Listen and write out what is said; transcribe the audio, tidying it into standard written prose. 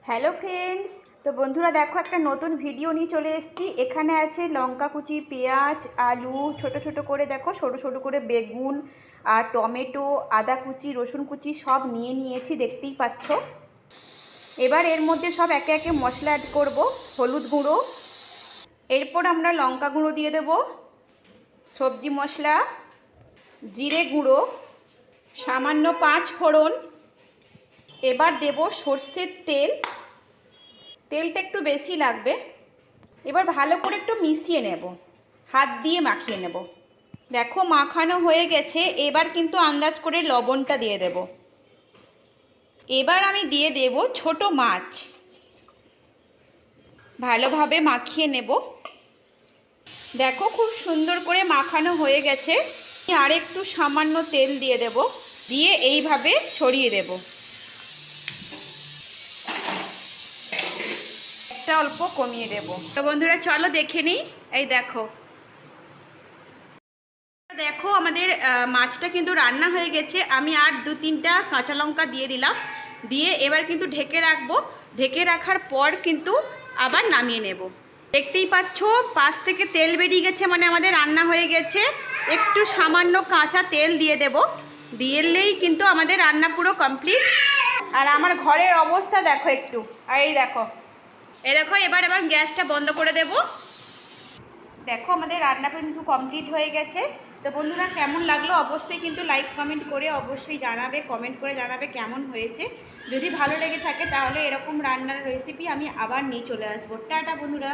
Hello friends, তো বন্ধুরা দেখো একটা নতুন ভিডিও নিয়ে চলে এসেছি। এখানে আছে লঙ্কা কুচি, পেঁয়াজ, আলু, ছোট ছোট করে দেখো সরু সরু করে বেগুন আর টমেটো, আদা কুচি, রসুন কুচি সব নিয়েছি, দেখতেই পাচ্ছ। এবার এর মধ্যে সব একে একে মশলা অ্যাড করব। হলুদ গুঁড়ো, এরপর আমরা লঙ্কা গুঁড়ো দিয়ে দেব, সবজি মশলা, জিরে গুঁড়ো, সামান্য 5 ফোড়ন। এবার দেব সর্ষের তেল, তেলটা একটু বেশি লাগবে। এবার ভালো করে একটু মিশিয়ে নেব, হাত দিয়ে মাখিয়ে নেব। দেখো মাখানো হয়ে গেছে। এবার কিন্তু আন্দাজ করে লবণটা দিয়ে দেব। এবার আমি দিয়ে দেব ছোট মাছ, ভালোভাবে মাখিয়ে নেব। দেখো খুব সুন্দর করে মাখানো হয়ে গেছে। আর একটু সামান্য তেল দিয়ে দেব, দিয়ে এইভাবে ছড়িয়ে দেব। অল্প কমিয়ে দেব। তো বন্ধুরা চলো দেখে নিই। এই দেখো দেখো আমাদের মাছটা কিন্তু রান্না হয়ে গেছে। আমি আর 2-3টা কাঁচা লঙ্কা দিয়ে দিলাম, দিয়ে এবার কিন্তু ঢেকে রাখবো। ঢেকে রাখার পর কিন্তু আবার নামিয়ে নেব। দেখতেই পাচ্ছ পাশ থেকে তেল বেরিয়ে গেছে, মানে আমাদের রান্না হয়ে গেছে। একটু সামান্য কাঁচা তেল দিয়ে দেব, দিয়েলেই কিন্তু আমাদের রান্না পুরো কমপ্লিট। আর আমার ঘরের অবস্থা দেখো একটু, আর এই দেখো এবার গ্যাসটা বন্ধ করে দেব। দেখো আমাদের রান্না কিন্তু কমপ্লিট হয়ে গেছে। তো বন্ধুরা কেমন লাগলো অবশ্যই কিন্তু লাইক কমেন্ট করে অবশ্যই জানাবে, কমেন্ট করে জানাবে কেমন হয়েছে। যদি ভালো লেগে থাকে তাহলে এরকম রান্নার রেসিপি আমি আবার নিয়ে চলে আসবো। টাটা বন্ধুরা।